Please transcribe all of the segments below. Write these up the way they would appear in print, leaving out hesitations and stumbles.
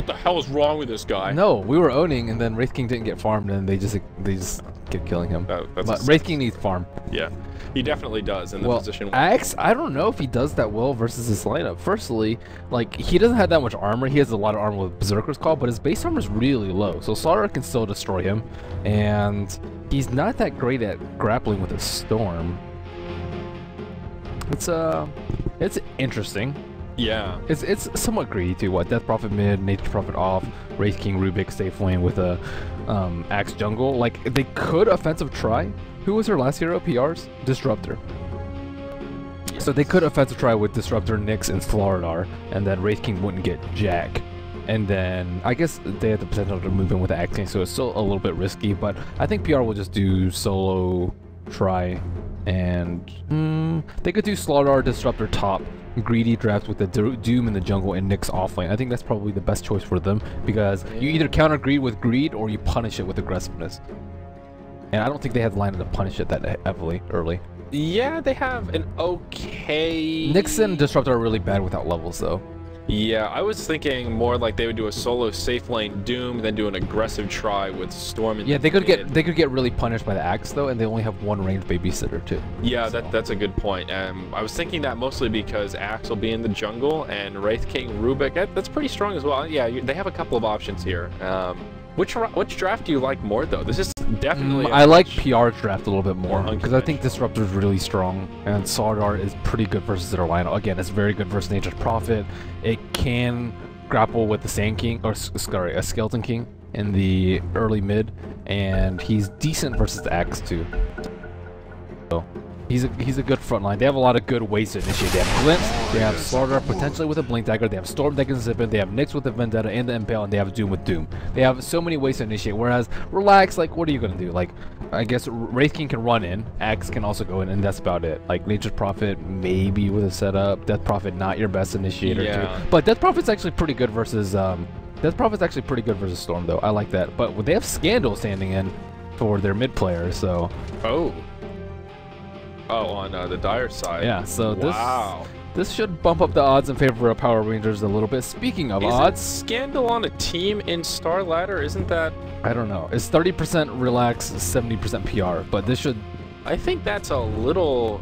what the hell is wrong with this guy? No, we were owning, and then Wraith King didn't get farmed, and they just kept killing him. But Wraith King needs farm. Yeah, he definitely does in the position. Axe, I don't know if he does that well versus this lineup. Firstly, like, he doesn't have that much armor. He has a lot of armor with Berserker's Call, but his base armor is really low, so SLTV can still destroy him, and he's not that great at grappling with a Storm. It's interesting. Yeah. It's somewhat greedy too. What, Death Prophet mid, Nature Prophet off, Wraith King Rubik safe lane with a Axe jungle. Like, they could offensive try. Who was her last hero? PRs? Disruptor. Yes. So they could offensive try with Disruptor, Nyx, and SLTV, and then Wraith King wouldn't get Jack. And then I guess they have the potential to move in with the Axe King, so it's still a little bit risky. But I think PR will just do solo try, and they could do SLTV, Disruptor top, greedy draft with the Doom in the jungle and Nyx offlane. I think that's probably the best choice for them, because you either counter greed with greed or you punish it with aggressiveness. And I don't think they had the line to punish it that heavily early. Yeah, they have an okay... Nyx and Disruptor are really bad without levels though. Yeah, I was thinking more like they would do a solo safe lane Doom, then do an aggressive try with Storm. Yeah, they could get really punished by the Axe though, and they only have one ranged babysitter too. Yeah, so. That's a good point. I was thinking that mostly because Axe will be in the jungle and Wraith King Rubik. That's pretty strong as well. Yeah, they have a couple of options here. Which draft do you like more though? This is definitely. I like PR draft a little bit more because I think Disruptor is really strong and SLTV is pretty good versus their lineup. Again, it's very good versus Nature's Prophet. It can grapple with the Sand King, or sorry, a Skeleton King in the early mid, and he's decent versus the Axe too. So he's a good front line. They have a lot of good ways to initiate. They have Glimpse, they have SLTV potentially with a Blink Dagger, they have Storm that can zip in, they have Nyx with the Vendetta and the Impale, and they have Doom with Doom. They have so many ways to initiate, whereas Relax, like, what are you going to do? Like, I guess Wraith King can run in, Axe can also go in, and that's about it. Like, Nature's Prophet, maybe with a setup, Death Prophet, not your best initiator too. But Death Prophet's actually pretty good versus, Storm though, I like that. But they have Scandal standing in for their mid player, so... Oh, on the Dire side. Yeah, so this should bump up the odds in favor of PowerRangers a little bit. Speaking of odds, Scandal on a team in StarLadder, isn't that? I don't know. It's 30% relax, 70% PR, but this should. I think that's a little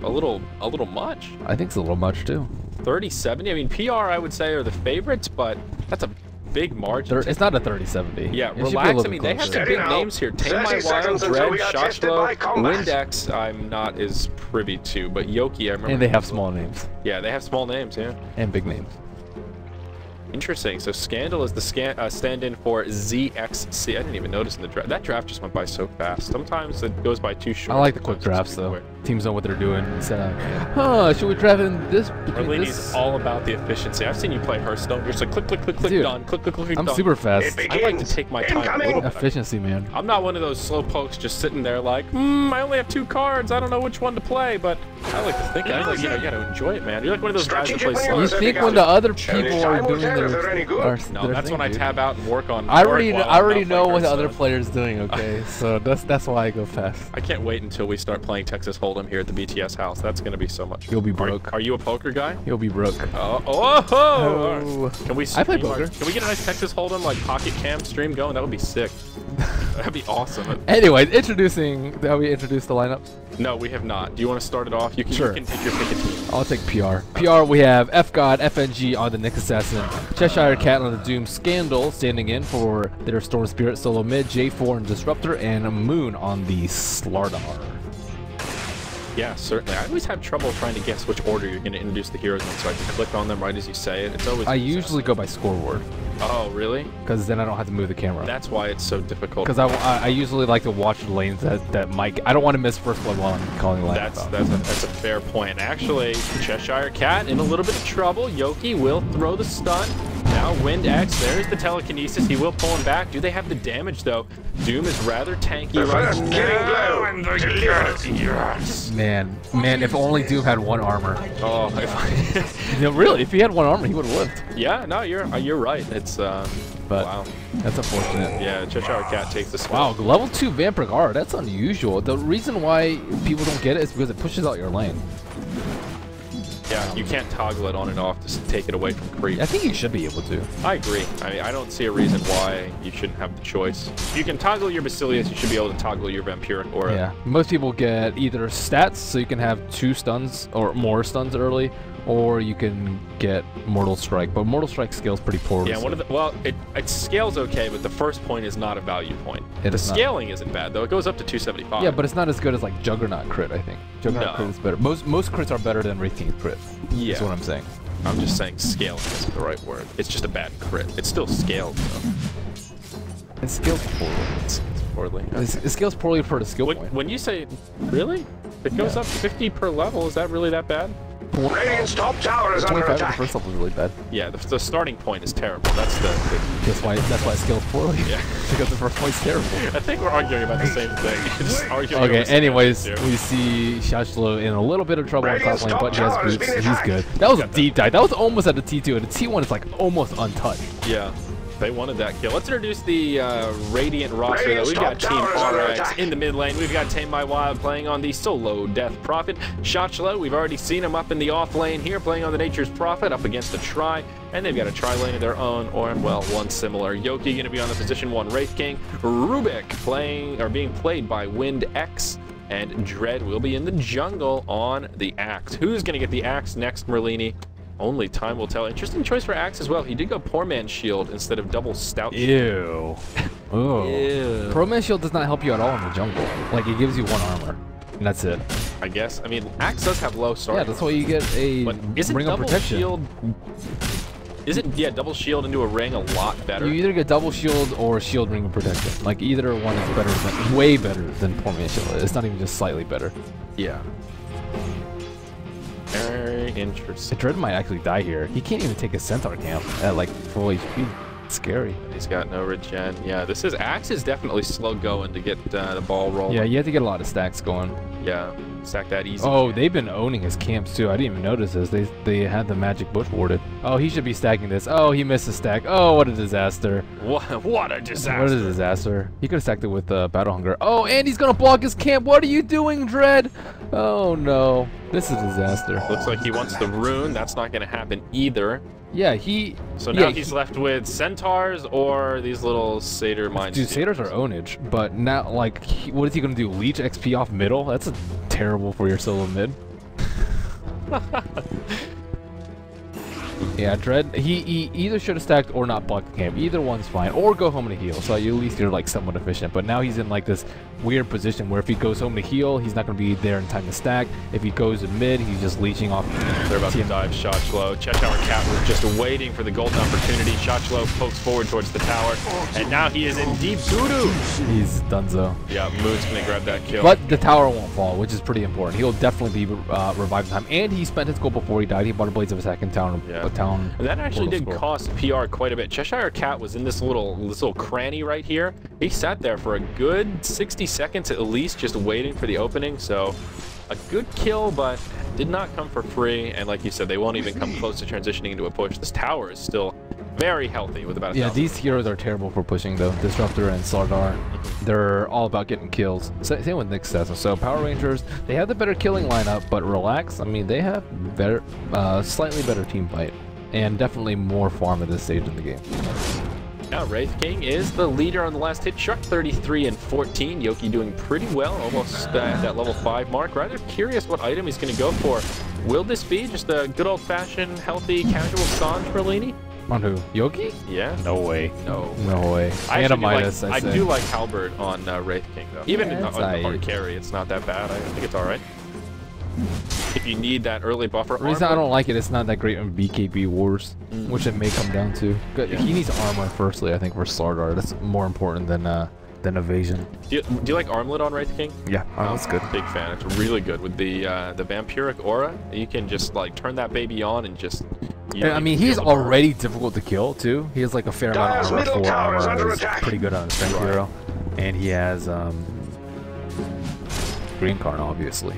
much. I think it's a little much too. 30-70. I mean, PR I would say are the favorites, but that's a big margin. It's not a 30-70. Yeah, Relax. I mean, they have some big names here. Tame My Wild, Dread, Shoshlo, Windex, I'm not as privy to, but Yoki, I remember. And they have small names. Yeah, they have small names, yeah. And big names. Interesting. So Scandal is the stand-in for ZXC. I didn't even notice in the draft. That draft just went by so fast. Sometimes it goes by too short. I like the quick drafts though. Teams know what they're doing. Instead of, should we draft in this? Marlini's all about the efficiency. I've seen you play Hearthstone. You're just like click, click, click, click, done. Click, click, click, done. I'm super fast. I like to take my time a little bit. Efficiency, man. I'm not one of those slow pokes just sitting there like, I only have 2 cards. I don't know which one to play, but I like to think. I like, you gotta enjoy it, man. You're like one of those guys that plays slow. You think when the other people are doing their no, that's when I tab out and work on. I already know what the other player's doing. Okay, so that's why I go fast. I can't wait until we start playing Texas Hold'em here at the BTS house. That's gonna be so much. You'll be broke. Are you a poker guy? You'll be broke. Oh. Can we? I play poker. Can we get a nice Texas Hold'em like pocket cam stream going? That would be sick. That'd be awesome. Anyway, how we introduce the lineups? No, we have not. Do you want to start it off? You can take your pick a team. I'll take PR. PR, we have F-God, FNG on the Nyx Assassin, Cheshire Cat on the Doom, Scandal standing in for their Storm Spirit solo mid, J4 and Disruptor, and Moon on the SLTV. Yeah, certainly. I always have trouble trying to guess which order you're going to introduce the heroes in, so I can click on them right as you say it. It's always. I usually go by scoreboard. Oh, really? Because then I don't have to move the camera. That's why it's so difficult. Because I usually like to watch the lanes that might. I don't want to miss first blood while I'm calling the lane. That's a fair point. Actually, Cheshire Cat in a little bit of trouble. Yoki will throw the stun. Now Windex, there's the telekinesis. He will pull him back. Do they have the damage though? Doom is rather tanky right now. Man, if only Doom had 1 armor. Oh, really? If he had 1 armor, he would have lived. Yeah, no, you're right. It's but wow, that's unfortunate. Yeah, Cheshire Cat takes the Wow, level 2 Vampiric R. That's unusual. The reason why people don't get it is because it pushes out your lane. Yeah, you can't toggle it on and off to take it away from creep. I think you should be able to. I agree. I mean, I don't see a reason why you shouldn't have the choice. If you can toggle your Basilius, you should be able to toggle your Vampiric Aura. Yeah, most people get either stats, so you can have 2 stuns or more stuns early, or you can get Mortal Strike. But Mortal Strike scales pretty poorly. Yeah, it scales okay, but the first point is not a value point. The scaling isn't bad though. It goes up to 275. Yeah, but it's not as good as like Juggernaut crit, I think. Juggernaut crit is better. Most crits are better than Wraith King's crit. Yeah. That's what I'm saying. I'm just saying scaling isn't the right word. It's just a bad crit. It's still scaled though. It scales poorly. It's poorly. It scales poorly for the skill point. When you say, really? It goes up 50 per level, is that really that bad? Radiant's top tower is under 25 attack. the first level is really bad. Yeah, the starting point is terrible. That's the That's why it scales poorly. Yeah. Because the first point's terrible. I think we're arguing about the same thing. Just arguing Okay, over anyways, semantics we see Shachlo in a little bit of trouble on top lane, but he has Radiant's boots. top tower is He's being good. That was a deep dive. That was almost at the T2, and the T1 is like almost untouched. Yeah, they wanted that kill. Let's introduce the Radiant roster. Though. We've got Team RX in the mid lane. We've got Tame My Wild playing on the solo Death Prophet. Shachlo, we've already seen him up in the off lane here, playing on the Nature's Prophet up against a Tri. And they've got a Tri lane of their own, or, well, one similar. Yoki going to be on the position 1 Wraith King. Rubik being played by Wind X. And Dread will be in the jungle on the Axe. Who's going to get the Axe next, Merlini? Only time will tell. Interesting choice for Axe as well. He did go Poor Man's Shield instead of double Stout Shield. Ew. Ooh. Ew. Pro Man Shield does not help you at all in the jungle. Like, it gives you 1 armor. And that's it. I guess. I mean, Axe does have low start. Yeah, that's why you get a Ring of Protection. Shield... Isn't, double shield into a ring a lot better? You either get double shield or shield ring of protection. Like, either one is better than, way better than Poor Man Shield. It's not even just slightly better. Yeah. Very interesting. Dread might actually die here. He can't even take a Centaur camp at like full HP. It's scary. He's got no regen. Yeah, Axe is definitely slow going to get the ball rolling. Yeah, you have to get a lot of stacks going. Yeah, stack that easy. Oh, they've been owning his camps too. I didn't even notice this. They had the magic bush warded. Oh, he should be stacking this. Oh, he missed a stack. Oh, what a disaster. What a disaster. What a disaster. He could have stacked it with Battle Hunger. Oh, and he's gonna block his camp. What are you doing, Dread? Oh no, this is a disaster. Looks like he wants the rune. That's not gonna happen either. Yeah, So now he's left with centaurs or these little satyr mines. Dude, satyrs are ownage, but now, like, what is he gonna do? Leech XP off middle? That's terrible for your solo mid. Yeah, Dread, he either should have stacked or not blocked the camp. Either one's fine. Or go home to heal, so at least you're, like, somewhat efficient. But now he's in, like, this weird position where if he goes home to heal, he's not going to be there in time to stack. If he goes in mid, he's just leeching off. They're about to dive Shachlo. Cheshire Cat was just waiting for the golden opportunity. Shachlo pokes forward towards the tower, and now he is in deep doo-doo. He's donezo. Yeah, Moon's going to grab that kill. But the tower won't fall, which is pretty important. He'll definitely be revived in time. And he spent his gold before he died. He bought a Blades of Attack in town. Yeah. And that actually did cost PR quite a bit. Cheshire Cat was in this little cranny right here. He sat there for a good 60 seconds at least, just waiting for the opening. So a good kill, but did not come for free. And like you said, they won't even come close to transitioning into a push. This tower is still very healthy with about 1,000. These heroes are terrible for pushing though. Disruptor and SLTV. They're all about getting kills. Same with Nick says. So PowerRangers, they have the better killing lineup, but relax. I mean, they have better, slightly better team fight. And definitely more farm at this stage in the game. Now Wraith King is the leader on the last hit chart, 33 and 14. Yoki doing pretty well, almost at that level 5 mark. Rather curious what item he's going to go for. Will this be just a good old-fashioned, healthy, casual Sanj Merlini? On who? Yoki? Yeah. No way. No way. I do like Halberd on Wraith King though. Even on the hard carry, it's not that bad. I think it's all right. If you need that early buffer. The reason I don't like it, it's not that great in BKB wars, which it may come down to. Yeah. He needs armor firstly, I think, for StarLadder. That's more important than evasion. Do you like Armlet on Wraith King? Yeah, that's good. Big fan. It's really good with the Vampiric Aura. You can just like turn that baby on and just. I mean, he's already difficult to kill too. He has like a fair amount of armor. 4 armor is pretty good on a strength hero, and he has Green Card obviously.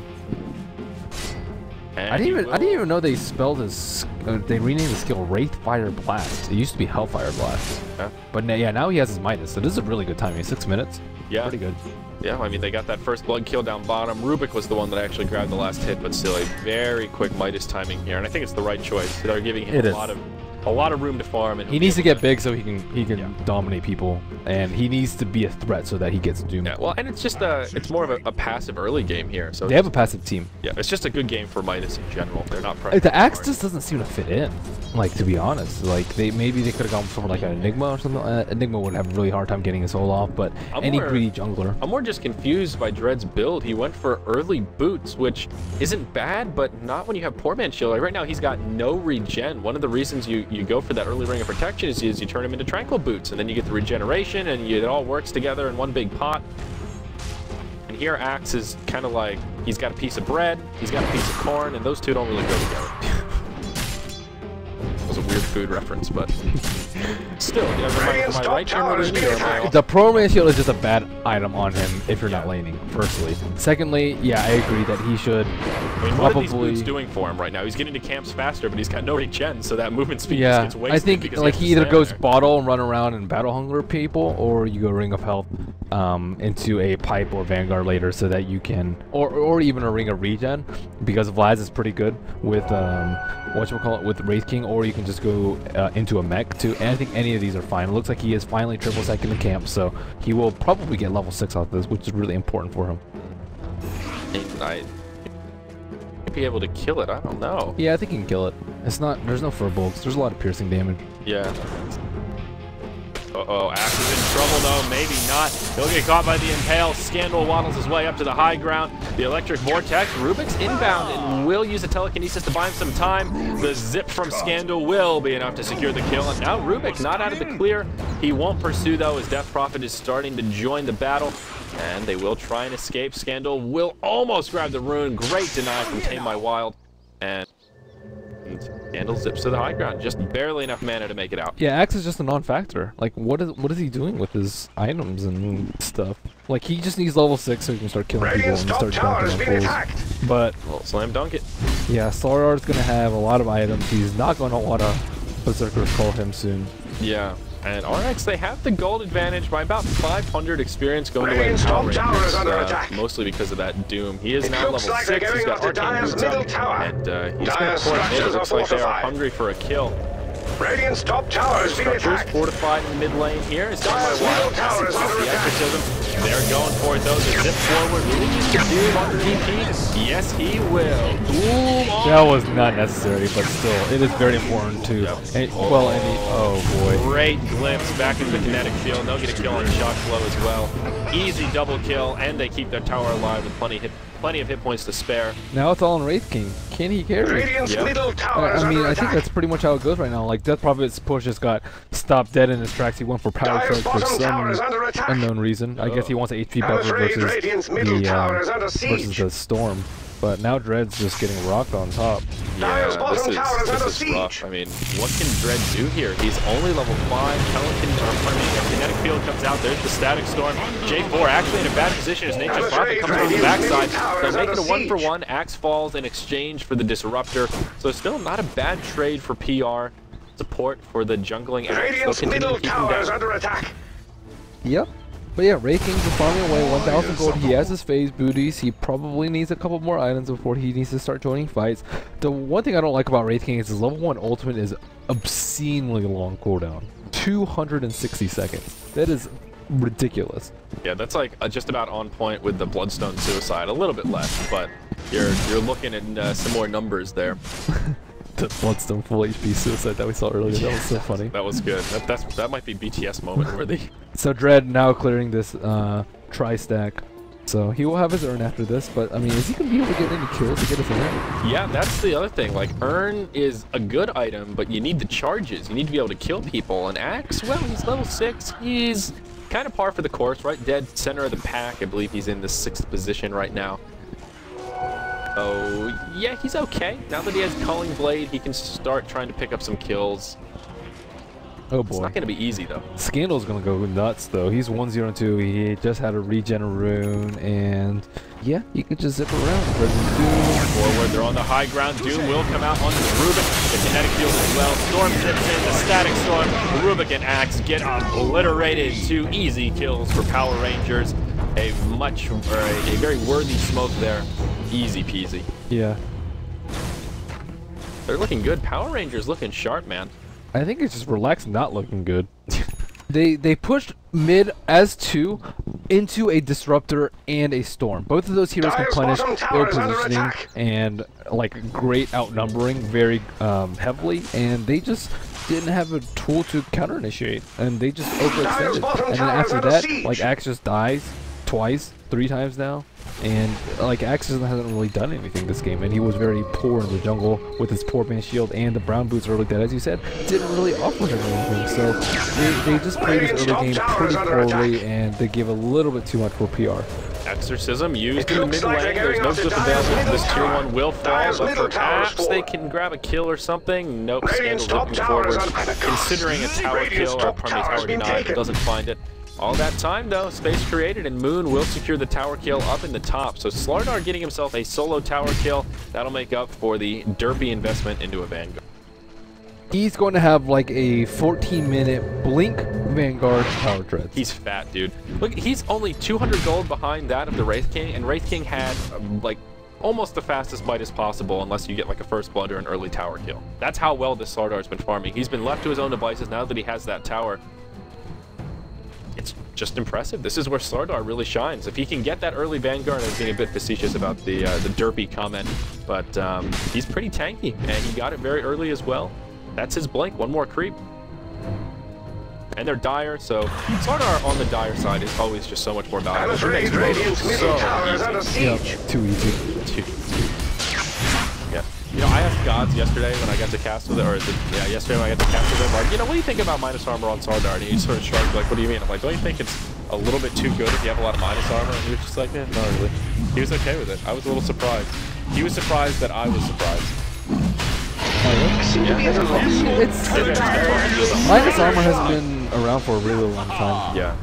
And I didn't even know they spelled his. They renamed the skill Wraithfire Blast. It used to be Hellfire Blast. Yeah. But yeah, now he has his Midas. So this is a really good timing. 6 minutes. Yeah. Pretty good. Yeah, I mean, they got that first blood kill down bottom. Rubik was the one that actually grabbed the last hit, but still a very quick Midas timing here. And I think it's the right choice. They're giving him a lot of room to farm. And he needs to get big so he can dominate people, and he needs to be a threat so that he gets doomed. Yeah, well, and it's just it's more of a passive early game here. So they have a passive team. Yeah, it's just a good game for Midas in general. They're not pressing. The axe just doesn't seem to fit in. Like, to be honest, like maybe they could have gone for like an Enigma or something. Enigma would have a really hard time getting his soul off, but any greedy jungler. I'm more just confused by Dread's build. He went for early boots, which isn't bad, but not when you have Poor Man's Shield. Like right now, he's got no regen. One of the reasons you go for that early ring of protection is you turn him into Tranquil Boots, and then you get the regeneration, and it all works together in one big pot. And here, Axe is kind of like, he's got a piece of bread, he's got a piece of corn, and those two don't really go together. It was a weird food reference, but still, am I right here, or am I off? The Poor Man's Shield is just a bad item on him if you're not laning, firstly. Secondly, yeah, I agree that he should what are these boots doing for him right now? He's getting to camps faster, but he's got no regen, so that movement speed just gets wasted. I think like he either goes bottle and run around and battle hunger people, or you go Ring of Health into a pipe or Vanguard later, so that you can, or even a Ring of Regen, because Vlad is pretty good with whatchamacallit, with Wraith King, or you can just go into a mech too. And I think any of these are fine. It looks like he is finally triple sec in the camp, so he will probably get level 6 off this, which is really important for him. I be able to kill it. I don't know. Yeah, I think he can kill it. It's not. There's no furbolgs. There's a lot of piercing damage. Yeah. Uh-oh, Axe is in trouble though. Maybe not. He'll get caught by the Impale. Scandal waddles his way up to the high ground. The Electric Vortex. Rubik's inbound and will use a telekinesis to buy him some time. The zip from Scandal will be enough to secure the kill. And now Rubik not out of the clear. He won't pursue though, as Death Prophet is starting to join the battle. And they will try and escape. Scandal will almost grab the rune. Great deny from Tame My Wild. And Scandal zips to the high ground. Just barely enough mana to make it out. Yeah, Axe is just a non-factor. Like, what is he doing with his items and stuff? Like, he just needs level 6 so he can start killing people and start dunking on fools. But well, slam dunk it. Yeah, StarLadder's gonna have a lot of items. He's not gonna want to Berserkers call him soon. Yeah. And RX, they have the gold advantage by about 500 experience going away with PowerRangers, mostly because of that Doom. He is now level 6, he's got Arcane Boots up, and he's going to pour it in. It looks like they are hungry for a kill. Radiant's top tower is being attacked. Fortified in the mid lane here. It's done by Wild. The exorcism. They're going for it though. The zip forward. Will he use the Doom on the DP? Yes, he will. Doom on. That was not necessary, but still, it is very important to. Oh boy. Great glimpse back into the kinetic field. They'll get a kill on Shock Flow as well. Easy double kill, and they keep their tower alive with plenty of hit points to spare. Now it's all on Wraith King. Can he carry? Middle tower I mean, I think that's pretty much how it goes right now. Like, Death Prophet's push just got stopped dead in his tracks. He went for Power Charge for some unknown reason. I guess he wants an HP buffer versus the Storm. But now Dread's just getting rocked on top. Yeah, this is rough. I mean, what can Dread do here? He's only level 5. Kinetic Field comes out. There's the Static Storm. J4 actually in a bad position as Nature's Prophet comes from the backside. They'll make it a 1-for-1. Axe falls in exchange for the Disruptor. So still not a bad trade for PR. Support for the jungling Axe. They'll continue to keep him down. Under attack. Yep. But yeah, Wraith King's farming away 1,000 gold. He has his phase booties. He probably needs a couple more items before he needs to start joining fights. The one thing I don't like about Wraith King is his level 1 ultimate is obscenely long cooldown. 260 seconds. That is ridiculous. Yeah, that's like just about on point with the Bloodstone Suicide. A little bit less, but you're looking at some more numbers there. The Bloodstone full HP Suicide that we saw earlier. That was so funny. That was good. That might be BTS moment worthy. So Dread now clearing this tri-stack. So he will have his Urn after this, but I mean, is he going to be able to get any kills to get his Urn? Yeah, that's the other thing. Like, Urn is a good item, but you need the charges. You need to be able to kill people. And Axe, well, he's level 6. He's kind of par for the course, right? Dead center of the pack. I believe he's in the 6th position right now. Oh, yeah, he's okay. Now that he has Culling Blade, he can start trying to pick up some kills. Oh It's boy. not going to be easy, though. Scandal's gonna go nuts though. He's 1-0-2. He just had a regen rune, and yeah, he could just zip around. Forward, they're on the high ground. Doom will come out onto the Rubik. The kinetic field as well. Storm zips in. The static storm. Rubik and Axe get obliterated. 2 easy kills for Power Rangers. A very worthy smoke there. Easy peasy. Yeah. They're looking good. Power Rangers looking sharp, man. I think it's just Relax not looking good. They pushed mid as 2 into a Disruptor and a Storm. Both of those heroes can punish their positioning and like great outnumbering very heavily, and they just didn't have a tool to counter initiate, and they just overextended. And then after that, like Axe just dies twice, 3 times now. And like Axe hasn't really done anything this game, and he was very poor in the jungle with his poor man shield, and the brown boots early that, as you said, didn't really offer him anything. So they just played this early game pretty poorly, and they gave a little bit too much for PR. Exorcism used in the mid lane. There's no glyph available. This tier 1 will fall, but perhaps they can grab a kill or something. Nope, Scandal's looking forward, considering a tower kill, or pardon me, tower denied, but doesn't find it. All that time, though, space created, and Moon will secure the tower kill up in the top. So SLTV getting himself a solo tower kill. That'll make up for the derpy investment into a Vanguard. He's going to have like a 14-minute Blink Vanguard power tread. He's fat, dude. Look, he's only 200 gold behind that of the Wraith King, and Wraith King had, like, almost the fastest bite as possible unless you get like a first blood or an early tower kill. That's how well this SLTV's been farming. He's been left to his own devices now that he has that tower. It's just impressive. This is where SLTV really shines. If he can get that early Vanguard, I was being a bit facetious about the derpy comment, but he's pretty tanky, and he got it very early as well. That's his blink. One more creep. And they're dire, so SLTV on the dire side is always just so much more valuable. I'm afraid Radiant's middle tower is under siege. Yep, too easy. Yeah. You know, I asked Gods yesterday when I got to cast with it, yesterday when I got to cast with him, like, you know, what do you think about minus armor on SLTV? And he sort of shrugged, like, what do you mean? I'm like, don't you think it's a little bit too good if you have a lot of minus armor? And he was just like, eh, not really. He was okay with it. I was a little surprised. He was surprised that I was surprised. Minus armor has been around for a really long time. Yeah.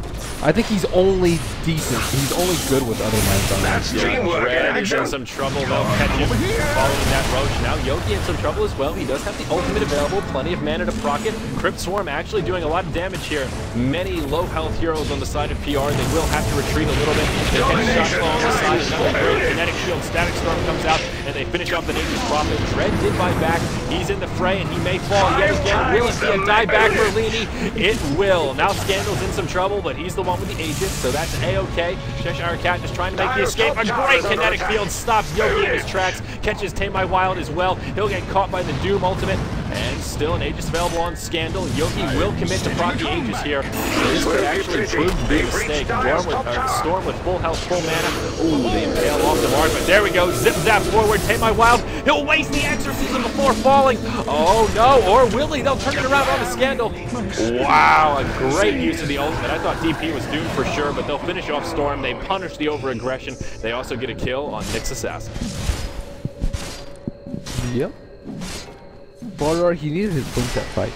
I think he's only decent. He's only good with other minus armor. Red is in some trouble. They'll catch him following that Roach. Now Yoki in some trouble as well. He does have the ultimate available. Plenty of mana to proc it. Crypt Swarm actually doing a lot of damage here. Many low health heroes on the side of PR. They will have to retreat a little bit. They get shot on the side. Another great kinetic shield. Static Storm comes out, and they finish off the Nature's Prophet. Dread did buy back. He's in the fray, and he may fall yet again. Will it be a die back for Leany? It will. Now Scandal's in some trouble, but he's the one with the Aegis, so that's A-OK. Cheshire Cat just trying to make the escape. A great kinetic field stops Yoki in his tracks. Catches Tame My Wild as well. He'll get caught by the Doom ultimate, and still an Aegis available on Scandal. Yoki will commit to proc the Aegis here. So this could actually prove to be a mistake. Storm with full health, full mana. Ooh, they impale off the mark, but there we go. Zip zap forward. Tame My Wild. He'll waste the Exorcism before falling. Oh no, or will he? They'll turn it around on the Scandal. Wow, a great use of the ultimate. I thought DP was doomed for sure, but they'll finish off Storm. They punish the over-aggression. They also get a kill on Nyx Assassin. Yep. SLTV, he needed his blink that fight.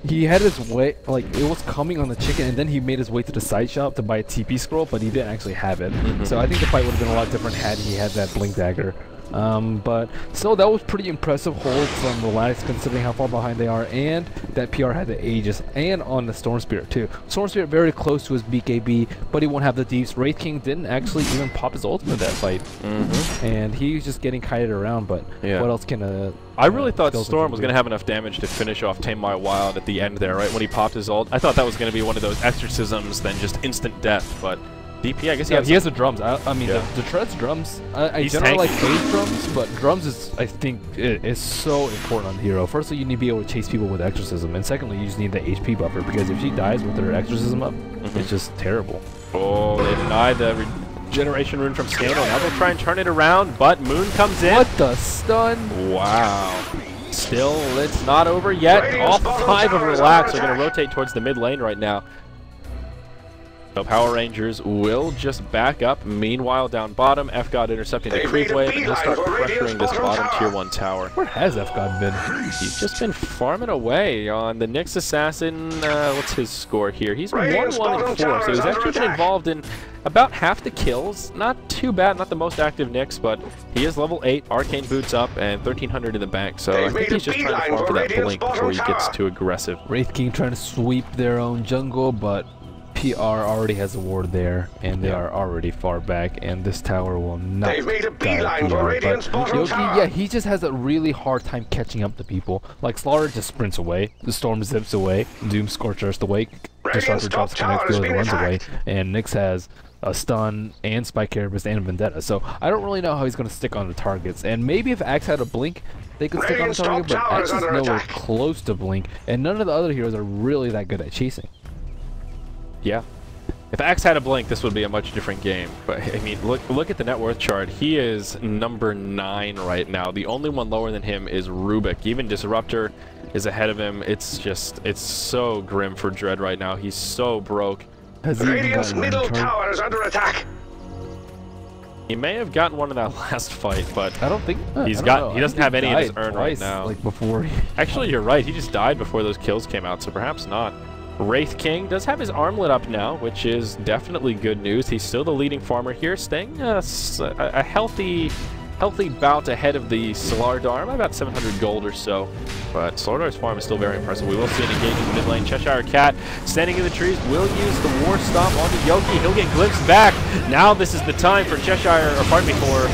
He had his way, like, it was coming on the chicken, and then he made his way to the side shop to buy a TP scroll, but he didn't actually have it. So I think the fight would have been a lot different had he had that blink dagger. But still, that was pretty impressive hold from Relax considering how far behind they are, and that PR had the Aegis, and on the Storm Spirit too. Storm Spirit very close to his BKB, but he won't have the deeps. Wraith King didn't actually even pop his ultimate that fight, and he was just getting kited around, but what else can I really thought Storm was going to have enough damage to finish off Tame My Wild at the end there, right when he popped his ult. I thought that was going to be one of those exorcisms, then just instant death, but DP, I guess he has the drums. I mean, the Tread's drums. I generally like phase drums, but drums is, I think, is so important on the hero. Firstly, you need to be able to chase people with Exorcism, and secondly, you just need the HP buffer, because if she dies with her Exorcism up, it's just terrible. Oh, they denied the regeneration rune from Scandal. Now they'll try and turn it around, but Moon comes in. What the stun? Wow. Still, it's not over yet. All 5 of Relax are going to rotate towards the mid lane right now. So Power Rangers will just back up. Meanwhile, down bottom, FGod intercepting the creep wave, and he'll start pressuring this bottom tier 1 tower. Where has FGod been? He's just been farming away on the Nyx Assassin. What's his score here? He's 1-1-4, so he's actually been involved in about half the kills. Not too bad, not the most active Nyx, but he is level 8, Arcane Boots up, and 1300 in the bank. So I think he's just trying to farm for that blink before he gets too aggressive. Wraith King trying to sweep their own jungle, but PR already has a ward there, and they are already far back, and this tower will not They've made a die beeline for PR, Radiant's but bottom Yogi, tower. yeah, he just has a really hard time catching up to people. Like, SLTV just sprints away, the Storm zips away, Doom Scorchers away, Disruptor drops Connect Field and runs away, and Nyx has a stun and Spike Carapace and Vendetta, so I don't really know how he's going to stick on the targets, and maybe if Axe had a blink, they could stick on the target, but Axe is nowhere close to blink, and none of the other heroes are really that good at chasing. Yeah. If Axe had a blink, this would be a much different game. But I mean, look at the net worth chart. He is number 9 right now. The only one lower than him is Rubik. Even Disruptor is ahead of him. It's so grim for Dread right now. He's so broke. Has he even Radiant's gotten middle one turn? tower is under attack. He may have gotten one in that last fight, but I don't think he I don't got. know. He doesn't I have think any in his died urn right twice, now. Like before. Actually, you're right. He just died before those kills came out, so perhaps not. Wraith King does have his armlet up now, which is definitely good news. He's still the leading farmer here, staying a healthy bout ahead of the SLTV, about 700 gold or so. But SLTV's farm is still very impressive. We will see an engagement in the mid lane. Cheshire Cat standing in the trees will use the War Stomp onto Yoki. He'll get glimpsed back. Now this is the time for Cheshire, or pardon me, for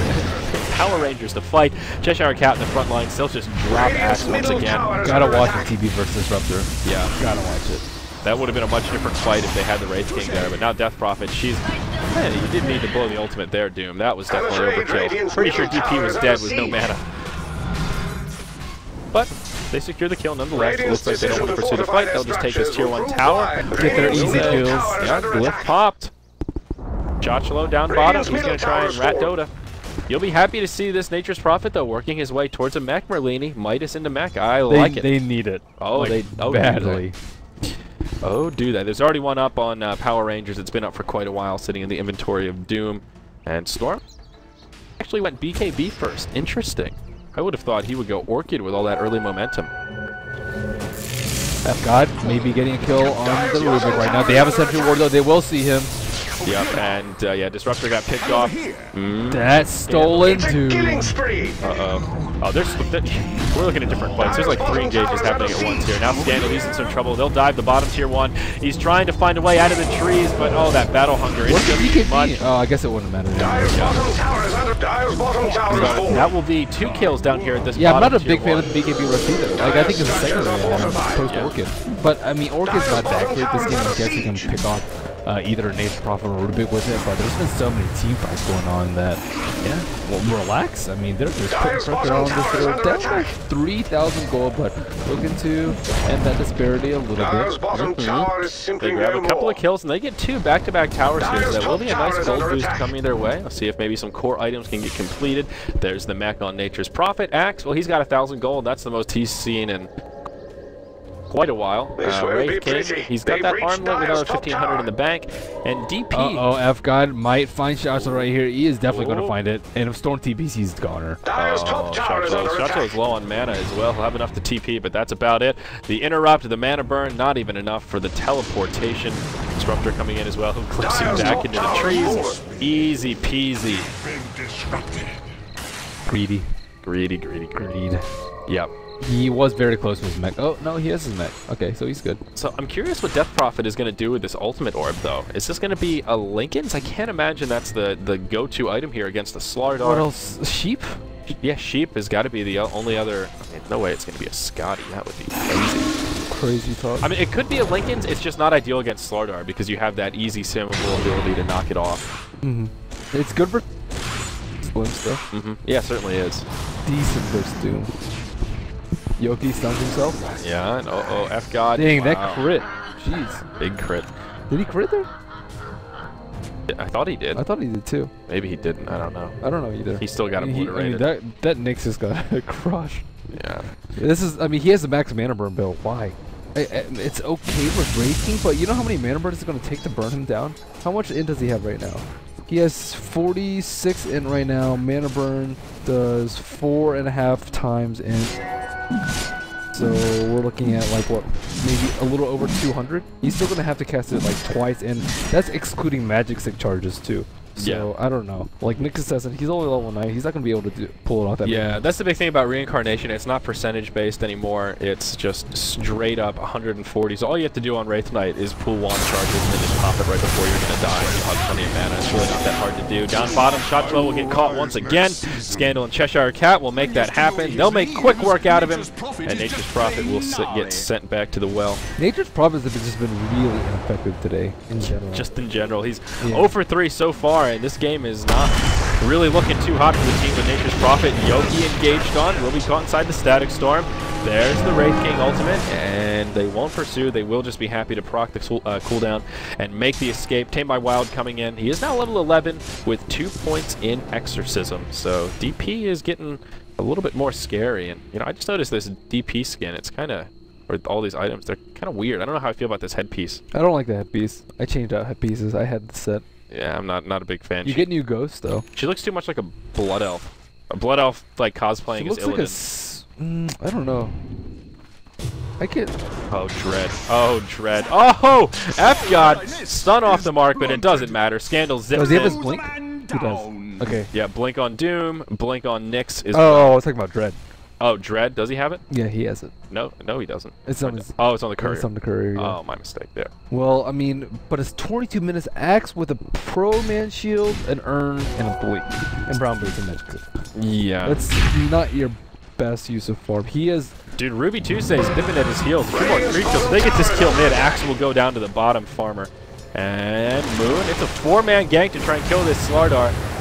Power Rangers to fight. Cheshire Cat in the front line. Still just drop Axe once again. Gotta watch the TB versus Disruptor. Yeah. Gotta watch it. That would have been a much different fight if they had the Wraith King there, but now Death Prophet, man, you didn't need to blow the ultimate there, Doom. That was definitely overkill. Pretty sure DP was dead with no mana. But they secure the kill nonetheless. It looks like they don't want to pursue the fight. They'll just take this tier 1 tower. Get their easy kills. Yeah, Glyph popped. Chachalo down bottom. He's going to try and rat Dota. You'll be happy to see this Nature's Prophet, though, working his way towards a mech Merlini. Midas into mech. I like it. They need it. Oh, they badly. Oh, do that. There's already one up on Power Rangers. It's been up for quite a while, sitting in the inventory of Doom. And Storm actually went BKB first. Interesting. I would have thought he would go Orchid with all that early momentum. FGod maybe getting a kill on the Rubik right now. They have a sentry ward, though. They will see him. Yep, and yeah, Disruptor got picked off. That's stolen too. Uh-oh. Oh, we're looking at different fights. There's like 3 engages happening at once here. Now Scandal, he's in some trouble. They'll dive the bottom tier 1. He's trying to find a way out of the trees, but oh, that battle hunger is just too much. Oh, I guess it wouldn't matter. That will be 2 kills down here at this Yeah, I'm bottom not a big fan tier of the BKB rush either. Like, I think it's a secondary post Orchid. But, I mean, Orchid's not that great this game. I guess you can pick off either a Nature's Prophet or Rubik with it, but there's been so many team fights going on that, yeah, well, relax. I mean, they're just putting pressure on this little deck. Like 3,000 gold, but looking to end that disparity a little bit. They grab a couple of kills, and they get 2 back-to-back towers here, so that will be a nice gold boost coming their way. Let's see if maybe some core items can get completed. There's the mech on Nature's Prophet. Axe, well, he's got 1,000 gold. That's the most he's seen in quite a while. Wraith King, he's got that armlet with another 1,500 in the bank. And DP. Uh-oh, FGod might find Shachalo right here. He is definitely going to find it. And if Storm TPs, he's goner. Shachalo is low on mana as well. He'll have enough to TP, but that's about it. The interrupt, the mana burn, not even enough for the teleportation. Disruptor coming in as well. He'll clips him back into the trees. Easy peasy. Greedy. Greedy. Yep. He was very close to his mech. Oh, no, he has his mech. Okay, so he's good. So I'm curious what Death Prophet is going to do with this ultimate orb, though. Is this going to be a Lincoln's? I can't imagine that's the go-to item here against the SLTV. What else? Sheep? Yeah, Sheep has got to be the only other... I mean, no way it's going to be a Scotty. That would be crazy. Crazy talk. I mean, it could be a Lincoln's. It's just not ideal against SLTV because you have that easy simmable ability to knock it off. It's good for Slim stuff. Yeah, it certainly is. Decent versus Doom. Yoki stuns himself. Yeah, and FGod. Dang, that crit. Jeez. Big crit. Did he crit there? I thought he did. I thought he did too. Maybe he didn't. I don't know. I don't know either. He still got obliterated. I mean, that Nyx has got a crush. Yeah. This is, I mean, he has the max mana burn build. Why? It's okay with Wraith King, but you know how many mana burns it's going to take to burn him down? How much int does he have right now? He has 46 int right now. Mana burn does 4.5 times int. So we're looking at like what, maybe a little over 200. He's still going to have to cast it like twice, and that's excluding magic stick charges too. So I don't know. Like Nick says, he's only level 9. He's not gonna be able to pull it off that. Yeah, that's the big thing about reincarnation. It's not percentage based anymore. It's just straight up 140. So all you have to do on Wraith Knight is pull wand charges and then just pop it right before you're gonna die. And you'll have plenty of mana. It's really not that hard to do. Down bottom, shot flow will get caught once again. Scandal and Cheshire Cat will make that happen. They'll make quick work out of him, and Nature's Prophet will get sent back to the well. Nature's Prophet has just been really ineffective today in general. Just in general, he's 0 for 3 so far. And this game is not really looking too hot for the team with Nature's Prophet. Yoki engaged on, will be caught inside the Static Storm. There's the Wraith King ultimate, and they won't pursue. They will just be happy to proc the cooldown and make the escape. Tamed by Wild coming in. He is now level 11 with 2 points in Exorcism. So DP is getting a little bit more scary. And you know, I just noticed this DP skin. It's kind of, or all these items, they're kind of weird. I don't know how I feel about this headpiece. I don't like the headpiece. I changed out headpieces. I had the set. Yeah, I'm not a big fan. You get new ghosts though. She looks too much like a blood elf. A blood elf like cosplaying as Illidan. Like I don't know. I can't. Oh dread. Oh dread. Oh F-God stun off the mark, but it doesn't matter. Scandal zips. Does he have his in. blink? He does. Okay. Yeah, blink on Doom, blink on Nyx is. Oh, I was talking about Dread. Oh, Dread. Does he have it? Yeah, he has it. No, he doesn't. It's on his. Oh, it's on the courier. It's on the courier. Yeah. Oh, my mistake there. Well, I mean, but it's 22 minutes axe with a pro man shield, an urn, and a blink, and brown boots and magic. Yeah. That's not your best use of farm. He has. Dude, Ruby Tuesday's nipping at his heels. 2 more creep kills. If they get this kill mid, Axe will go down to the bottom farmer. And Moon, it's a 4-man gank to try and kill this SLTV.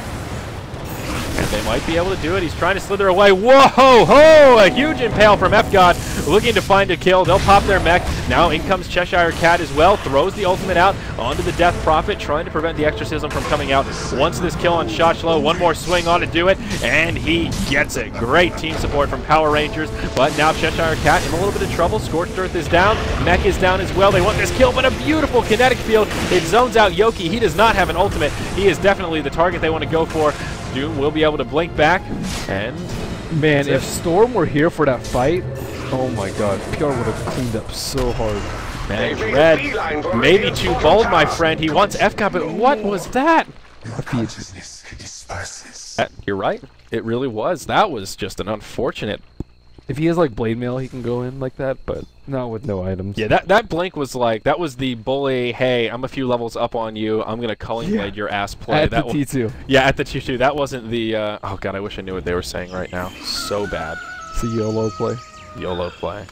And they might be able to do it. He's trying to slither away. Whoa! Ho! A huge impale from F-God. Looking to find a kill. They'll pop their mech. Now in comes Cheshire Cat as well. Throws the ultimate out onto the Death Prophet, trying to prevent the Exorcism from coming out. Once this kill on Shoshlo, one more swing on to do it, and he gets it. Great team support from Power Rangers. But now Cheshire Cat in a little bit of trouble. Scorched Earth is down. Mech is down as well. They want this kill, but a beautiful kinetic field. It zones out Yoki. He does not have an ultimate. He is definitely the target they want to go for. Doom will be able to blink back, and man, if Storm were here for that fight, oh my god, PR would have cleaned up so hard. Man, Red, maybe too bold, my friend. He wants FK, but what was that? You're right. It really was. That was just an unfortunate. If he has like blade mail, he can go in like that, but not with no items. Yeah, that blink was like, that was the bully, hey, I'm a few levels up on you, I'm going to culling blade your ass play. At that the T2. Yeah, at the T2. That wasn't the, oh god, I wish I knew what they were saying right now. So bad. It's a YOLO play. YOLO play.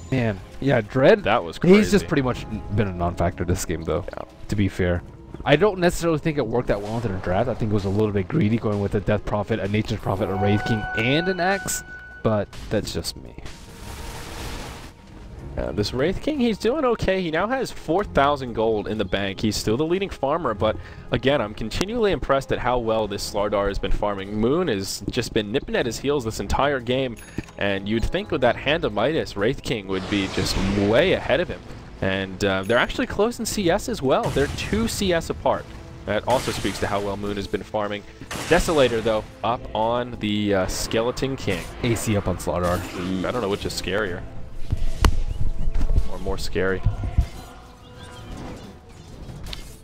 Man, yeah, Dread. That was crazy. He's just pretty much been a non-factor this game, though, to be fair. I don't necessarily think it worked that well into the draft. I think it was a little bit greedy going with a Death Prophet, a Nature's Prophet, a Wraith King, and an Axe. But that's just me. This Wraith King, he's doing okay. He now has 4,000 gold in the bank. He's still the leading farmer, but again, I'm continually impressed at how well this SLTV has been farming. Moon has just been nipping at his heels this entire game, and you'd think with that Hand of Midas, Wraith King would be just way ahead of him. And they're actually close in CS as well. They're 2 CS apart. That also speaks to how well Moon has been farming. Desolator, though, up on the Skeleton King. AC up on SLTV. I don't know which is scarier. Or more scary.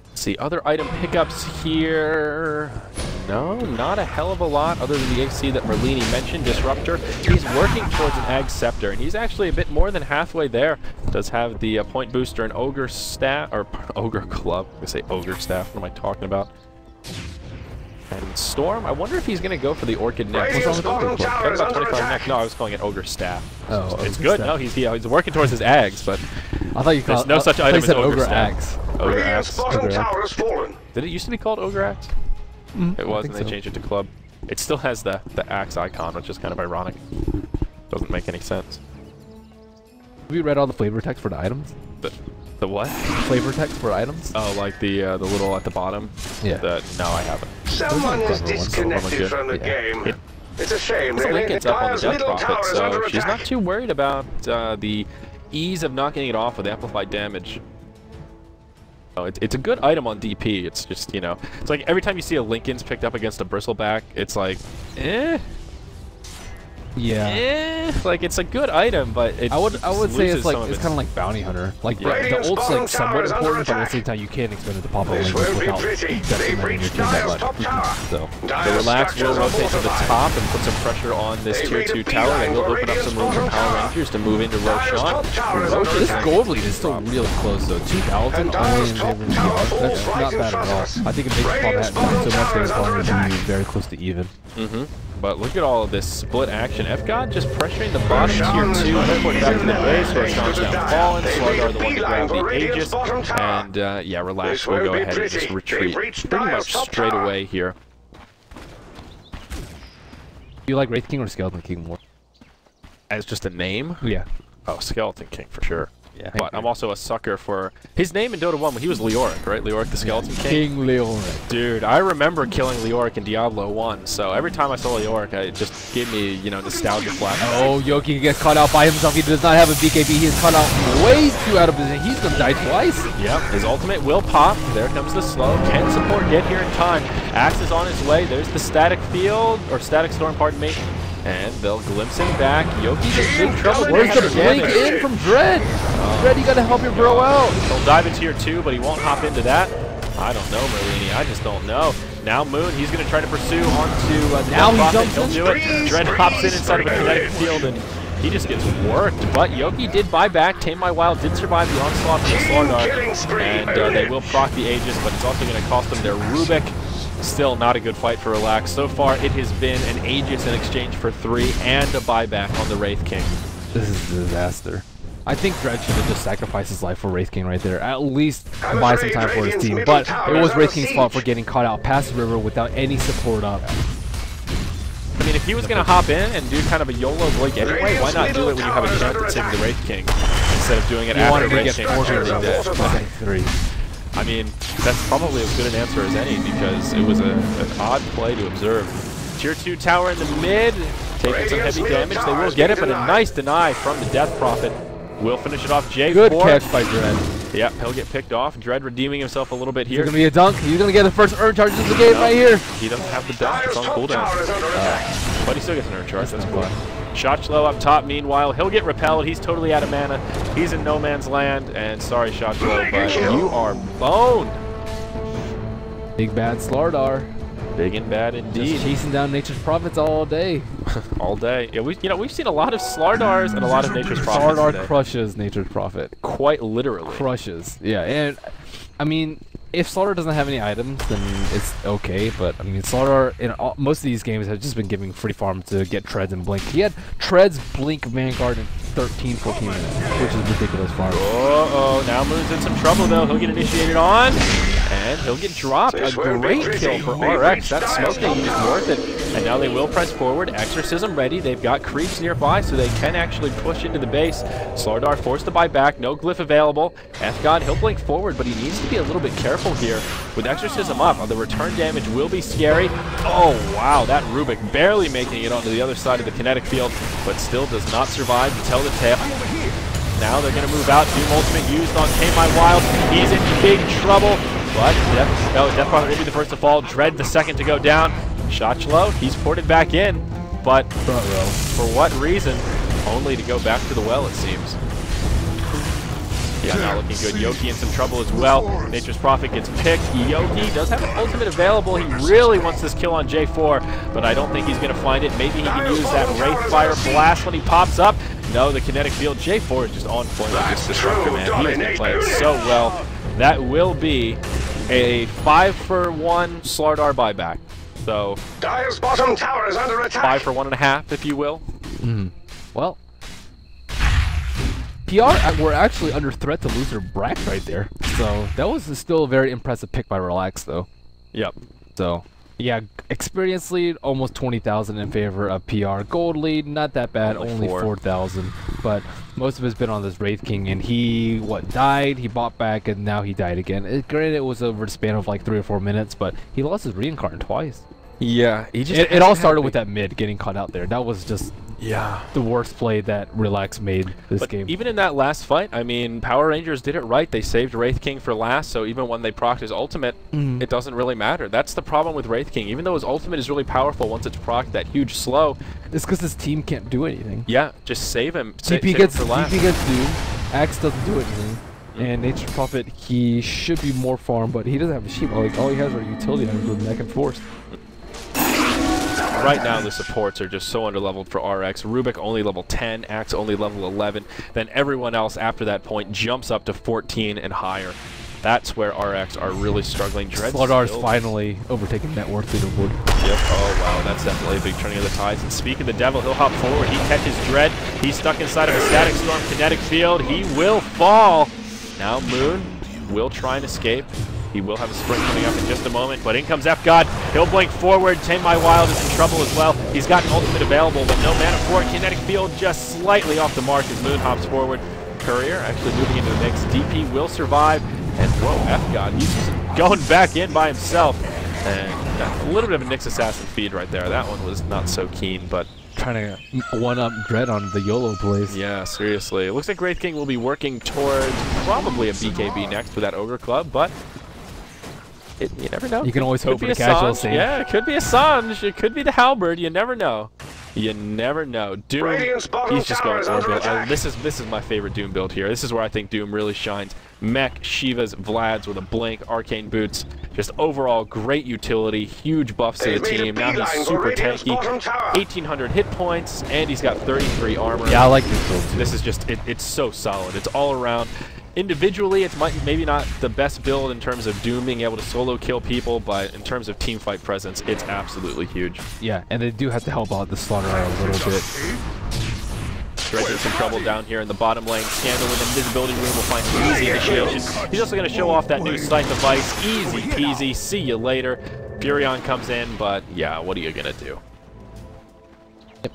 Let's see, other item pickups here. No, not a hell of a lot other than the AC that Merlini mentioned, Disruptor. He's working towards an Ag Scepter, and he's actually a bit more than halfway there. Does have the point booster and Ogre Staff, or Ogre Club. I'm going to say Ogre Staff, what am I talking about? And Storm, I wonder if he's going to go for the Orchid Neck. What's wrong with Ogre Club? Got about 25 neck. No, I was calling it Ogre Staff. Oh, it's good. Staff. No, he's working towards his Ags, but I thought you called there's no such item as Ogre Staff. Axe. Ogre Axe. Tower has fallen. Did it used to be called Ogre Axe? It was, and they changed it to Club. It still has the axe icon, which is kind of ironic. Doesn't make any sense. Have you read all the flavor text for the items? The what? Flavor text for items? Oh, like the little at the bottom? Yeah. No, I haven't. Someone is disconnected from the game. It's a shame, The really. link gets up on the Death Prophet, so she's not too worried about the ease of knocking it off with amplified damage. Oh, it's a good item on DP. It's just, you know, it's like every time you see a Lincoln's picked up against a bristleback, it's like, eh. Yeah. Like it's a good item, but it I would say it's like it's kind of like bounty hunter. Like Yeah. the ult's like somewhat important, but at the same time you can't expect it to pop up This Lincoln will be without pretty. decimating your Reach team that Dire's top much. tower. So The Dire's Relax will structures are rotate to the fortified. top and put some pressure on this They tier read 2 the tower. They beeline will for open up some room for Radiant's bottom PowerRangers to move into Dire's Roshan. top tower is under this attack. gold lead is still really close though. 2,000 And only Dire's in top favor of tower PR. falls That's right not in bad at front of all. us. I think it makes Pop Radiant's hadn't done so bottom much tower that is it's under going to attack. be very close to even. But look at all of this split action. FGod just pressuring the bottom tier Roshan's 2. Report back to the base. moving Roshan's to the now dive. fallen. They SLTV read the one to beeline grab the for Radiant's Aegis. bottom tower. And yeah, Relax This will will go be ahead and just pretty. retreat They've reached pretty Dire's much top straight tower. away here. You like Wraith King or Skeleton King more? As just a name? Yeah. Oh, Skeleton King for sure. Yeah. But I'm also a sucker for his name in Dota 1 when he was Leoric, right? Leoric the Skeleton King. King Leoric. Dude, I remember killing Leoric in Diablo 1, so every time I saw Leoric, it just gave me, you know, nostalgia flashbacks. Oh, Yoki gets caught out by himself. He does not have a BKB. He is caught out way too out of position. He's gonna die twice. Yep, his ultimate will pop. There comes the slow. Can support get here in time? Axe is on his way. There's the static field, or static storm, pardon me. And they'll glimpse him back. Yoki's in big trouble. Where's the Damage. blink in from Dread? Dread, you gotta help your bro out. He'll dive into tier 2, but he won't hop into that. I don't know, Merlini. I just don't know. Now Moon, he's going to try to pursue onto Now he Prophet. jumps He'll in. do it. Dread hops in inside of a kinetic field, and he just gets worked. But Yoki did buy back. Tame My Wild did survive the onslaught from the SLTV, and they will proc the Aegis, but it's also going to cost them their Rubik. Still not a good fight for Relax. So far, it has been an Aegis in exchange for 3 and a buyback on the Wraith King. This is a disaster. I think Dread should have just sacrificed his life for Wraith King right there. At least buy some time for his team. But it was Wraith King's fault for getting caught out past the river without any support up. I mean, if he was going to hop in and do kind of a YOLO blink anyway, why not do it when you have a chance at saving the Wraith King instead of doing it He after wanted to Wraith get King 400 is dead? in 3. I mean, that's probably as good an answer as any because it was an odd play to observe. Tier 2 tower in the mid, taking some heavy damage. They will get it, but a nice deny from the Death Prophet. Will finish it off. J4. Good catch by Dread. Yep, he'll get picked off. Dread redeeming himself a little bit He's here. gonna be a dunk. He's gonna get the first urn charges of the game right here. He doesn't have the dunk. It's on Dire's top tower is cooldown. under attack. But he still gets an urn charge. That's cool. Shotchlow up top, meanwhile, he'll get repelled. He's totally out of mana. He's in no man's land. And sorry, Shotchlow, but you are boned. Big bad SLTV. Big and bad indeed. Just chasing down Nature's Prophets all day. All day. Yeah, we've seen a lot of SLTVs and a lot of Nature's Prophets SLTV today. crushes Nature's Prophet. Quite literally. Crushes. Yeah, and I mean, if SLTV doesn't have any items, then it's okay. But I mean, SLTV in most of these games have just been giving free farm to get Treads and Blink. He had Treads, Blink, Vanguard in 13, 14 minutes, which is ridiculous farm. Uh-oh, now Moon's in some trouble though. He'll get initiated on, and he'll get dropped. A great kill for RX. That smoke they used worth it. And now they will press forward. Exorcism ready. They've got creeps nearby, so they can actually push into the base. SLTV forced to buy back. No glyph available. FGod, he'll blink forward, but he needs to be a little bit careful here. With Exorcism up, the return damage will be scary. Oh, wow, that Rubik barely making it onto the other side of the kinetic field, but still does not survive to tell the tale. Now they're going to move out. Doom Ultimate used on Tame My Wild. He's in big trouble, but Death Prophet will be the first to fall. Dread the second to go down. Shotchlow, he's ported back in, but for what reason? Only to go back to the well, it seems. Yeah, not looking good. Yoki in some trouble as well. Nature's Prophet gets picked. Yoki does have an ultimate available. He really wants this kill on J4, but I don't think he's going to find it. Maybe he can use that Wraithfire Blast when he pops up. No, the kinetic field. J4 is just on point with this Disruptor, man. He has been playing so well. That will be a 5-for-1 SLTV buyback. So, Dire's bottom tower is under attack. 5 for 1.5, if you will. Well, PR were actually under threat to lose their Brack right there. So that was still a very impressive pick by Relax, though. Yep. So yeah, experience lead almost 20,000 in favor of PR. Gold lead not that bad, only 4,000. But most of it's been on this Wraith King, and he died. He bought back, and now he died again. Granted, it was over the span of like 3 or 4 minutes, but he lost his reincarn twice. Yeah, he just It all started with that mid getting caught out there. That was just Yeah. the worst play that Relax made this game. Even in that last fight, I mean, Power Rangers did it right. They saved Wraith King for last, so even when they procced his ultimate, it doesn't really matter. That's the problem with Wraith King. Even though his ultimate is really powerful, once it's procced, that huge slow. It's because his team can't do anything. Yeah, just save him. TP gets Doom, Axe doesn't do anything. And Nature's Prophet, he should be more farm, but he doesn't have a sheep. Like, all he has are utility items with Mech and Force. Right now, the supports are just so underleveled for RX. Rubik only level 10, Axe only level 11. Then everyone else after that point jumps up to 14 and higher. That's where RX are really struggling. SLTV is finally overtaking net worth leaderboard. Yep. Oh, wow. That's definitely a big turning of the tides. And speaking of the devil, he'll hop forward. He catches Dread. He's stuck inside of a static storm kinetic field. He will fall. Now Moon will try and escape. He will have a sprint coming up in just a moment, but in comes F-God. He'll blink forward. Tame My Wild is in trouble as well. He's got an ultimate available, but no mana for it. Kinetic field just slightly off the mark as Moon hops forward. Courier actually moving into the mix. DP will survive. And whoa, F-God, he's just going back in by himself. And a little bit of a Nyx Assassin feed right there. That one was not so keen, but trying to one-up Dread on the YOLO plays. yeah, seriously. It looks like Wraith King will be working towards probably a BKB next with that Ogre Club, but you never know. You can always hope for the casual save. Yeah, it could be a Sanj. It could be the Halberd. You never know. You never know. Doom, he's just going for a build. This is my favorite Doom build here. This is where I think Doom really shines. Mech, Shivas, Vlads with a blink, Arcane Boots. Just overall great utility, huge buffs to the team. Now he's super tanky. 1,800 hit points, and he's got 33 armor. Yeah, I like this build too. This is just, it's so solid. It's all around. Individually, it's maybe not the best build in terms of Doom being able to solo kill people, but in terms of team fight presence, it's absolutely huge. Yeah, and they do have to help out the SLTV a little bit. Dredge in some trouble down here in the bottom lane. Scandal with invisibility room will find some easy initiation. He's also going to show off that new sight device. Easy peasy. See you later. Furion comes in, but yeah, what are you going to do?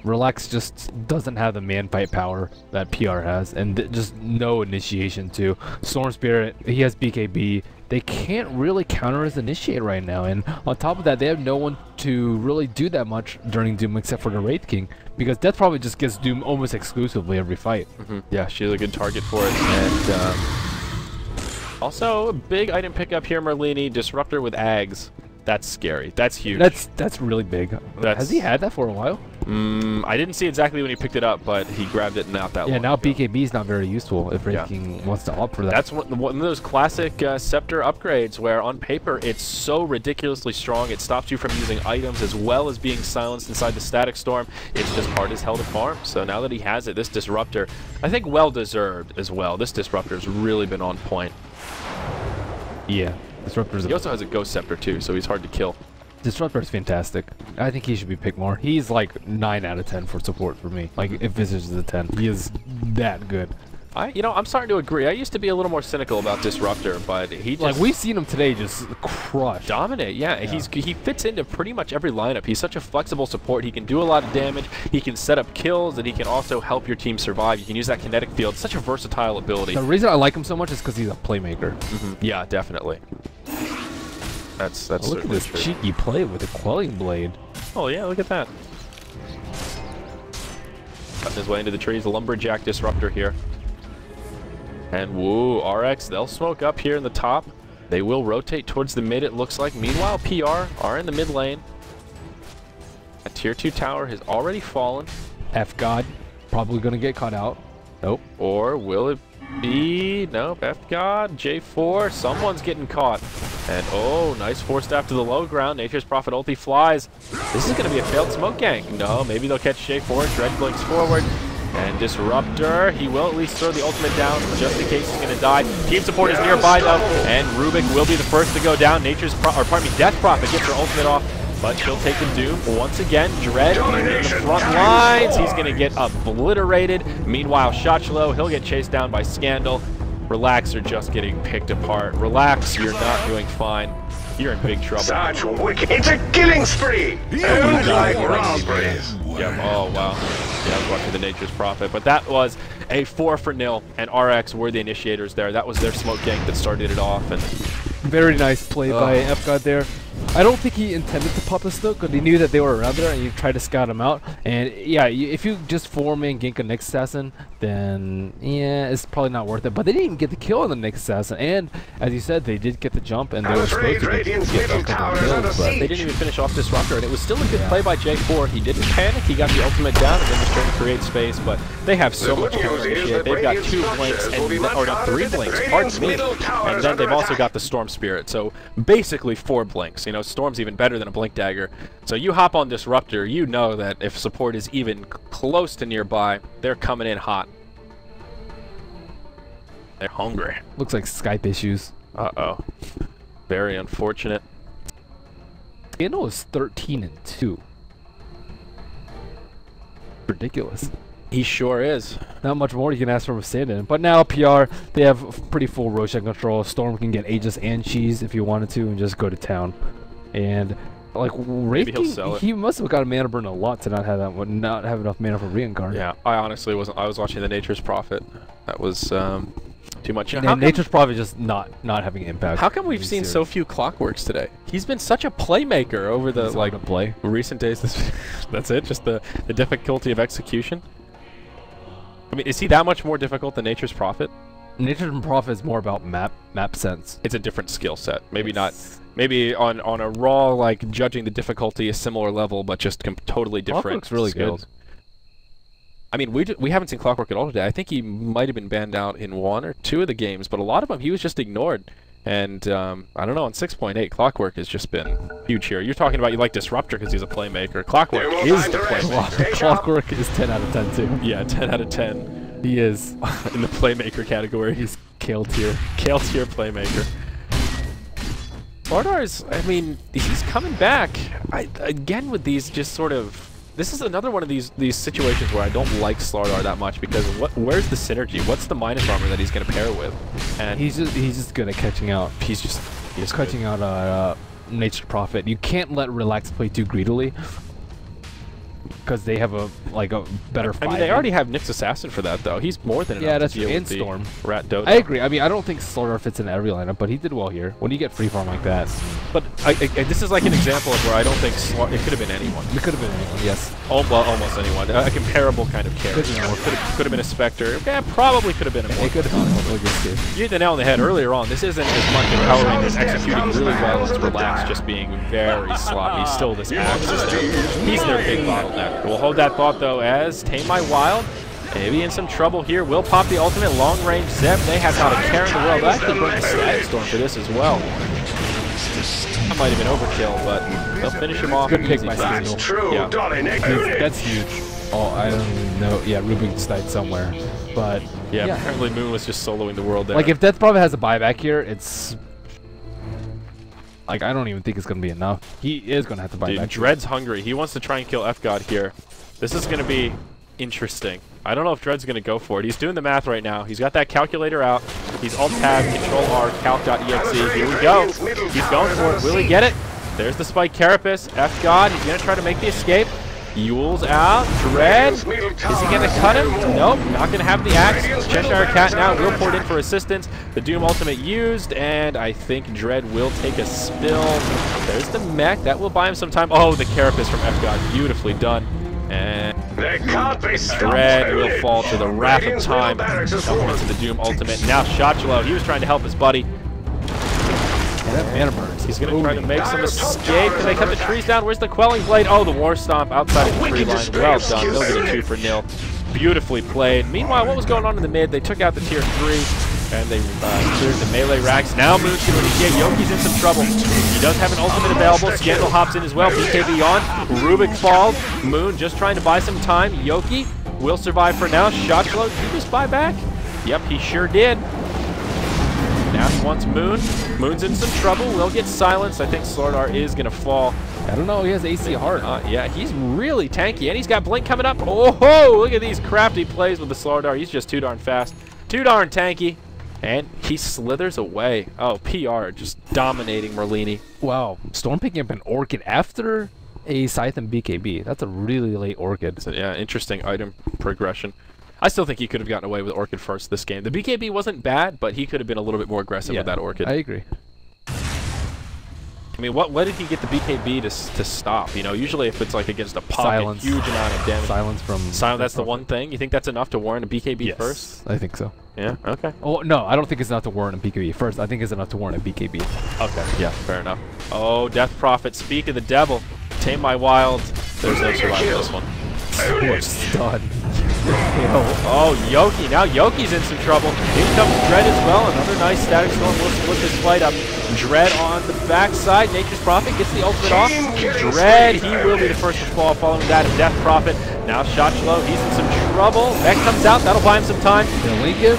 Relax just doesn't have the man fight power that PR has, and just no initiation too. Storm Spirit, he has BKB. They can't really counter his initiate right now, and on top of that, they have no one to really do that much during Doom except for the Wraith King, because Death probably just gets Doom almost exclusively every fight. Yeah, she's a good target for it, and also a big item pickup here, Merlini. Disruptor with Ags. That's scary. That's huge. That's really big. Has he had that for a while? I didn't see exactly when he picked it up, but he grabbed it not that long. Yeah, now ago. BKB is not very useful if Wraith King wants to opt for that. That's one of those classic Scepter upgrades where on paper it's so ridiculously strong it stops you from using items as well as being silenced inside the Static Storm. It's just hard as hell to farm. So now that he has it, this Disruptor, I think well deserved as well. This Disruptor's really been on point. Yeah. He also has a Ghost Scepter too, so he's hard to kill. Disruptor is fantastic. I think he should be picked more. He's like 9 out of 10 for support for me. Like, if Visage is a 10, he is that good. I'm starting to agree. I used to be a little more cynical about Disruptor, but he just... Like, we've seen him today just crush. Dominate, yeah. He fits into pretty much every lineup. He's such a flexible support. He can do a lot of damage. He can set up kills, and he can also help your team survive. You can use that kinetic field. Such a versatile ability. The reason I like him so much is because he's a playmaker. Yeah, definitely. That's look at this true. cheeky play with the Quelling Blade. Oh yeah, look at that. Cutting his way into the trees, Lumberjack Disruptor here. And woo, RX, they'll smoke up here in the top. They will rotate towards the mid, it looks like. Meanwhile, PR are in the mid lane. A tier 2 tower has already fallen. F-God, probably going to get caught out. Nope. Or will it be? Nope, F-God, J4, someone's getting caught. And oh, nice force staff to the low ground. Nature's Prophet ulti flies. This is going to be a failed smoke gank. No, maybe they'll catch J4. Dread blinks forward. And Disruptor, he will at least throw the ultimate down just in case he's going to die. Team support is nearby though, and Rubik will be the first to go down. Death Prophet gets her ultimate off, but she'll take the Doom. Once again, Dread in the front lines. He's going to get obliterated. Meanwhile, Shotchlo, he'll get chased down by Scandal. Relax, are just getting picked apart. Relax, you're not doing fine. You're in big trouble. Such wicked. It's a killing spree! And like raspberries. Yep, oh wow. Yeah, I was watching the Nature's Prophet, but that was a 4-0, and RX were the initiators there. That was their smoke gank that started it off. And very nice play by F-God there. I don't think he intended to pop a Snook, because he knew that they were around there, and you tried to scout them out. And yeah, if you just form and gank a Nyx Assassin, then yeah, it's probably not worth it. But they didn't even get the kill on the Nyx Assassin, and as you said, they did get the jump, and they were supposed to get a couple kills, but they didn't even finish off Disruptor, and it was still a good play by J4. He didn't panic, he got the ultimate down, and then was trying to create space, but they have so much counter initiate. They've got 2 blinks, or no, 3 blinks, pardon me, and then they've also got the Storm Spirit, so basically 4 blinks. You know, Storm's even better than a Blink Dagger. So you hop on Disruptor, you know that if support is even close to nearby, they're coming in hot. They're hungry. Looks like Skype issues. Uh-oh. Very unfortunate. Scandal is 13-2. Ridiculous. He sure is. Not much more you can ask from a stand-in. But now PR, they have pretty full Roshan control. Storm can get Aegis and Cheese if you wanted to, and just go to town. And like Maybe he'll sell it. He must have got a mana burn a lot to not have that, not have enough mana for reincarn. Yeah, I honestly wasn't. I was watching the Nature's Prophet. That was too much. And Nature's Prophet just not having impact. How come we've seen so few Clockworks today? He's been such a playmaker over the recent days. That's it. Just the difficulty of execution. I mean, is he that much more difficult than Nature's Prophet? Nature's Prophet is more about map sense. It's a different skill set. Maybe not. Maybe on a raw, like, judging the difficulty a similar level, but just totally different Clockwork's really skills. good. I mean, we haven't seen Clockwork at all today. I think he might have been banned out in 1 or 2 of the games, but a lot of them he was just ignored. And I don't know, on 6.8, Clockwork has just been huge here. You're talking about you like Disruptor because he's a playmaker. Clockwork is the playmaker. Clockwork is 10 out of 10 too. Yeah, 10 out of 10. He is in the playmaker category. He's Kale tier. Kale tier playmaker. SLTV's, I mean, he's coming back. Again with these just sort of... This is another one of these situations where I don't like SLTV that much because where's the synergy? What's the minus armor that he's going to pair with? And he's just good at catching out. He's catching out Nature's Prophet. You can't let Relax play too greedily because they have a better fight. I mean, they already have Nyx Assassin for that though. He's more than enough. Yeah, that's to deal and with Storm. The Rat Dodo. I agree. I mean, I don't think SLTV fits in every lineup, but he did well here. When you get free farm like that. But this is like an example of where I don't think it could have been anyone. It could have been anyone, yes. Oh, well, almost anyone. A comparable kind of character. Could have been a Spectre. Yeah, probably could have been a more. It could have been a You hit the nail on the head earlier on. This isn't as much as PowerRangers executing really well as Relax just being very sloppy. Still, this Axe is he's their big bottleneck. We'll hold that thought though as Tame My Wild maybe in some trouble here. Will pop the ultimate long-range Zep. They have not a care in the world. They'll actually bring a Stag Storm for this as well. That might have been overkill, but they'll finish him off. Good pick by Scandal. Yeah. That's huge. Oh, I don't even know. Yeah, Rubik's died somewhere. But yeah, apparently Moon was just soloing the world there. Like if Death Prophet has a buyback here, it's like I don't even think it's gonna be enough. He is gonna have to buy back. Dread's hungry. He wants to try and kill F-God here. This is gonna be interesting. I don't know if Dread's gonna go for it. He's doing the math right now. He's got that calculator out. He's Alt-Tab, Control-R, calc.exe. Here we go. He's going for it. Will he get it? There's the Spike Carapace. F-God, he's gonna try to make the escape. Yule's out. Dread. Is he going to cut him? Nope. Not going to have the axe. Cheshire Cat now will port in for assistance. The Doom Ultimate used, and I think Dread will take a spill. There's the mech. That will buy him some time. Oh, the Carapace from F-God. Beautifully done. And Dread will fall to the wrath of time. Jumping into the Doom Ultimate. Now Shotchelo. He was trying to help his buddy. Mana burns. He's going to try to make some escape. Can they cut the trees down? Where's the Quelling Blade? Oh, the War Stomp outside of the tree line. Well done. They'll get a 2-0. Beautifully played. Meanwhile, what was going on in the mid? They took out the tier 3, and they cleared the melee racks. Now Moon's going to initiate. Yoki's in some trouble. He does have an ultimate available. Scandal hops in as well. BKB on. Rubik falls. Moon just trying to buy some time. Yoki will survive for now. Shotchelo, did he just buy back? Yep, he sure did. Now he wants Moon. Moon's in some trouble. Will get silenced. I think SLTV is going to fall. I don't know. He has AC Heart. Yeah, he's really tanky. And he's got Blink coming up. Oh, ho! Look at these crafty plays with the SLTV. He's just too darn fast. Too darn tanky. And he slithers away. Oh, PR just dominating Merlini. Wow. Storm picking up an Orchid after a Scythe and BKB. That's a really late Orchid. So, yeah, interesting item progression. I still think he could have gotten away with Orchid first this game. The BKB wasn't bad, but he could have been a little bit more aggressive with that Orchid. I agree. I mean, what did he get the BKB to stop? You know, usually if it's like against a pocket, huge amount of damage. Silence from... That's the one thing? You think that's enough to warrant a BKB first? I think so. Yeah, okay. Oh, no, I don't think it's enough to warrant a BKB first. I think it's enough to warrant a BKB. Okay, yeah, fair enough. Oh, Death Prophet, speak of the devil. Tame my wild. There's no survivor in this one. Stud. Oh, Yoki. Now Yoki's in some trouble. In comes Dread as well. Another nice Static Storm will split this fight up. Dread on the backside. Nature's Prophet gets the ultimate off. Dread, he will be the first to fall following that of Death Prophet. Now Shotchlo, he's in some trouble. That comes out. That'll buy him some time. The Lincolns.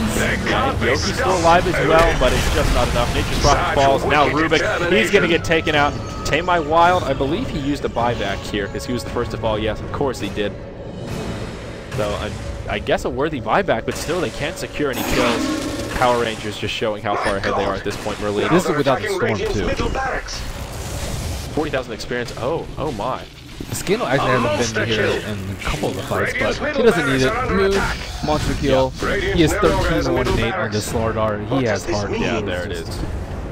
Yoki's still alive as well, but it's just not enough. Nature's Prophet falls. Now Rubik, he's going to get taken out. Tame My Wild, I believe he used a buyback here because he was the first to fall. Yes, of course he did. So I guess a worthy buyback, but still they can't secure any kills. Power Rangers just showing how far ahead they are at this point. Merlin. This is without the storm too. 40,000 experience. Oh my. Skino actually hasn't been here in a couple of the fights, but he doesn't need it. Move, monster kill. He has 13-1 and 8 on this SLTV. He has hard. Yeah, there it is.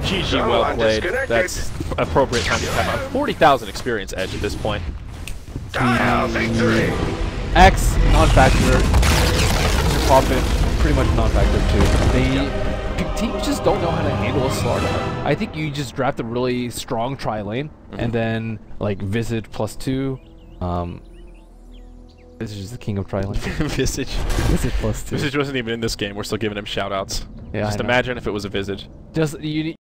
GG, well played. That's appropriate time to have a 40,000 experience edge at this point. X, non-factor. Profit, pretty much non-factor too. Teams just don't know how to handle a SLTV. I think you just draft a really strong tri-lane, and then like Visage +2. Visage is the king of tri-lane. Visage. Visage +2. Visage wasn't even in this game. We're still giving him shout-outs. Yeah, just imagine if it was a Visage. Just you